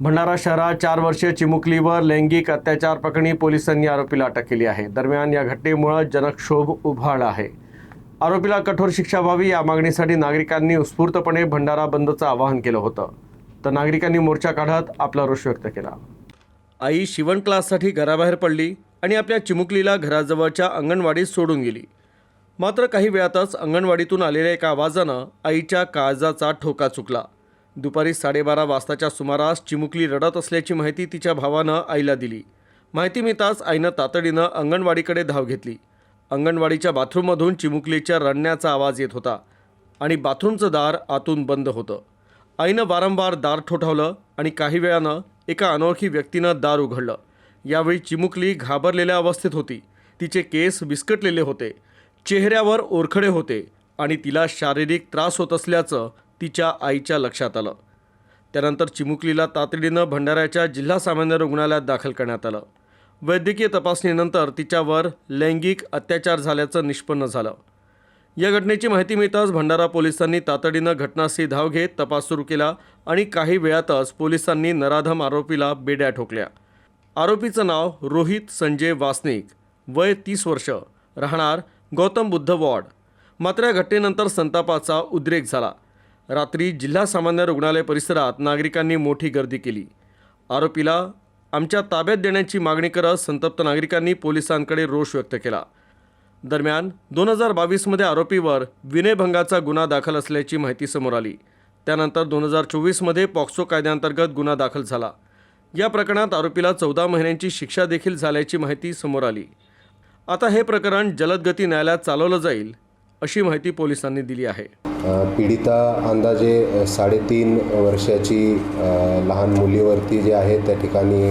भंडारा शहरात 4 वर्षीय चिमुकलीवर लैंगिक अत्याचार प्रकरणी पोलिसांनी आरोपीला अटक केली आहे। दरम्यान या घटनेमुळे जनक्षोभ उभारला आहे। आरोपीला कठोर शिक्षा व्हावी या मागणीसाठी नागरिकांनी उत्स्फूर्तपणे भंडारा बंदचं आवाहन केलं होतं, तर नागरिकांनी मोर्चा काढत आपला रोष व्यक्त केला। आई शिवण क्लाससाठी घराबाहेर पडली आणि आपल्या चिमुकलीला घराजवळच्या अंगणवाडीत सोडून गेली। मात्र काही वेळातच अंगणवाडीतून आलेल्या एका आवाजानं आईच्या काळजाचा ठोका चुकला। दुपारी 12:30 वाजताच्या सुमारास चिमुकली रडत असल्याची माहिती तिच्या भावानं आईला दिली। माहिती मिळताच आईनं तातडीनं अंगणवाडीकडे धाव घेतली। अंगणवाडीच्या बाथरूममधून चिमुकलीच्या रडण्याचा आवाज येत होता आणि बाथरूमचं दार आतून बंद होतं। आईनं वारंवार दार ठोठावलं आणि काही वेळानं एका अनोळखी व्यक्तीनं दार उघडलं। यावेळी चिमुकली घाबरलेल्या अवस्थेत होती। तिचे केस विस्कटलेले होते, चेहऱ्यावर ओरखडे होते आणि तिला शारीरिक त्रास होत असल्याचं तिच्या आईच्या लक्षात आलं। त्यानंतर चिमुकलीला तातडीनं भंडाऱ्याच्या जिल्हा सामान्य रुग्णालयात दाखल करण्यात आलं। वैद्यकीय तपासणीनंतर तिच्यावर लैंगिक अत्याचार झाल्याचं निष्पन्न झालं। या घटनेची माहिती मिळताच भंडारा पोलिसांनी तातडीनं घटनास्थळी धाव घेत तपास सुरू केला आणि काही वेळातच पोलिसांनी नराधम आरोपीला बेड्या ठोकल्या। आरोपीचं नाव रोहित संजय वासनिक, वय 30 वर्ष, राहणार गौतम बुद्ध वॉर्ड। मात्र या घटनेनंतर संतापाचा उद्रेक झाला। रात्री जिल्हा सामान्य रुग्णालय परिसरात नागरिकांनी मोठी गर्दी केली। आरोपीला आमच्या ताब्यात देण्याची मागणी करत संतप्त नागरिकांनी पोलिसांकडे रोष व्यक्त केला। दरम्यान 2022 मध्ये आरोपीवर विनयभंगाचा गुन्हा दाखल असल्याची माहिती समोर आली। त्यानंतर 2024 मध्ये पॉक्सो कायद्याअंतर्गत गुन्हा दाखल झाला। या प्रकरणात आरोपीला 14 महिन्यांची शिक्षा देखील झाल्याची माहिती समोर आली। आता हे प्रकरण जलदगती न्यायालयात चालवलं जाईल अशी माहिती पोलिसांनी दिली आहे। पीडिता अंदाजे 3.5 वर्षाची लहान मुलीवरती जे आहे त्या ठिकाणी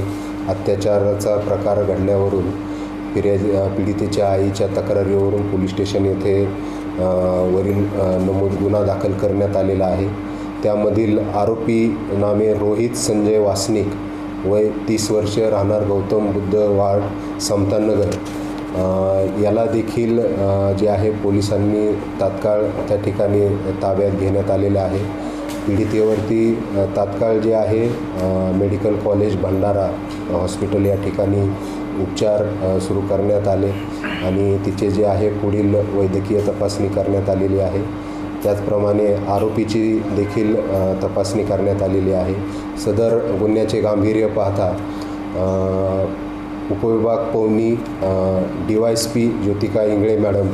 अत्याचाराचा प्रकार घडल्यावरून पीडितेच्या आईच्या तक्रारीवरून पोलीस स्टेशन येथे वरील नमूद गुन्हा दाखल करण्यात आलेला आहे। त्यामधील आरोपी नामे रोहित संजय वासनिक, वय 30 वर्ष, राहणार गौतम बुद्ध वार्ड, समतानगर, याला देखील जे आहे पोलिसांनी तात्काळ त्या ठिकाणी ताब्यात घेण्यात आलेलं आहे। पीडितेवरती तात्काळ जे आहे मेडिकल कॉलेज भंडारा हॉस्पिटल या ठिकाणी उपचार सुरू करण्यात आले आणि तिचे जे आहे पुढील वैद्यकीय तपासणी करण्यात आलेली आहे। त्याचप्रमाणे आरोपीची देखील तपासणी करण्यात आलेली आहे। सदर गुन्ह्याचे गांभीर्य पाहता उपविभाग पवनी DYSP ज्योतिका इंगळे मॅडम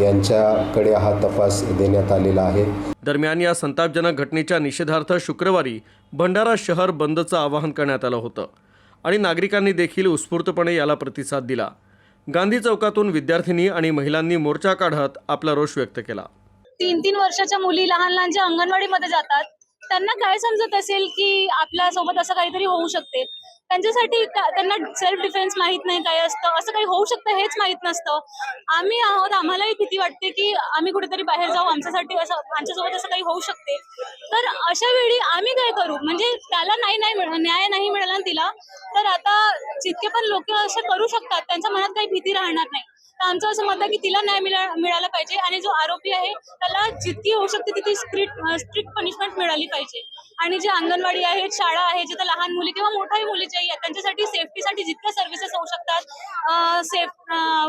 यांच्याकडे हा तपास देण्यात आलेला आहे। दरम्यान या संतापजनक घटनेच्या निषेधार्थ शुक्रवारी भंडारा शहर बंदचं आवाहन करण्यात आलं होतं आणि नागरिकांनी देखील उत्स्फूर्तपणे याला प्रतिसाद दिला। गांधी चौकातून विद्यार्थिनी आणि महिलांनी मोर्चा काढत आपला रोष व्यक्त केला। 3-3 वर्षाच्या मुली लहान ज्या अंगणवाडीमध्ये जातात त्यांना काय समजत असेल की आपल्या सोबत असं काहीतरी होऊ शकते। त्यांच्यासाठी त्यांना सेल्फ डिफेन्स माहित नाही काय असतं, असं काही होऊ शकतं हेच माहित नसतं। आम्ही आहोत, आम्हालाही भीती वाटते की आम्ही कुठेतरी बाहेर जाऊ, आमच्यासाठी असं आमच्यासोबत असं काही होऊ शकते। तर अशा वेळी आम्ही काय करू, म्हणजे त्याला न्याय नाही मिळाला तिला, तर आता जितके पण लोक असं करू शकतात त्यांच्या मनात काही भीती राहणार नाही। तर आमचं असं मत आहे की तिला न्याय मिळाला पाहिजे आणि जो आरोपी आहे त्याला जितकी होऊ शकते तितकी स्ट्रिक्ट पनिशमेंट मिळाली पाहिजे। आणि जे अंगणवाडी आहेत, शाळा आहे, जिथे लहान मुली किंवा मोठ्याही मुली जे आहेत त्यांच्यासाठी सेफ्टीसाठी जितक्या सर्व्हिसेस होऊ शकतात,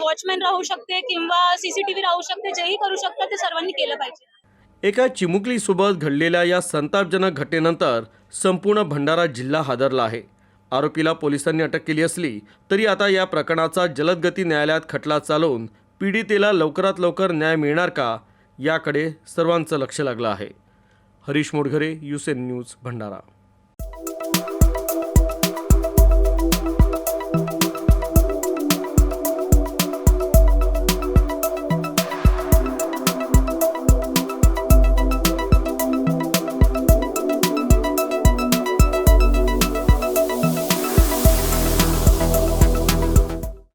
वॉचमॅन राहू शकते किंवा CCTV राहू शकते, जेही करू शकतात ते सर्वांनी केलं पाहिजे। एका चिमुकलीसोबत घडलेल्या या संतापजनक घटनेनंतर संपूर्ण भंडारा जिल्हा हादरला आहे। आरोपीला पोलिसांनी अटक केली असली तरी आता या प्रकरणाचा जलदगती न्यायालयात खटला चालवून पीडितेला लवकरात लवकर न्याय मिळणार का याकडे सर्वांचं लक्ष लागलं आहे। Harish Modghare, USN news, Bhandara.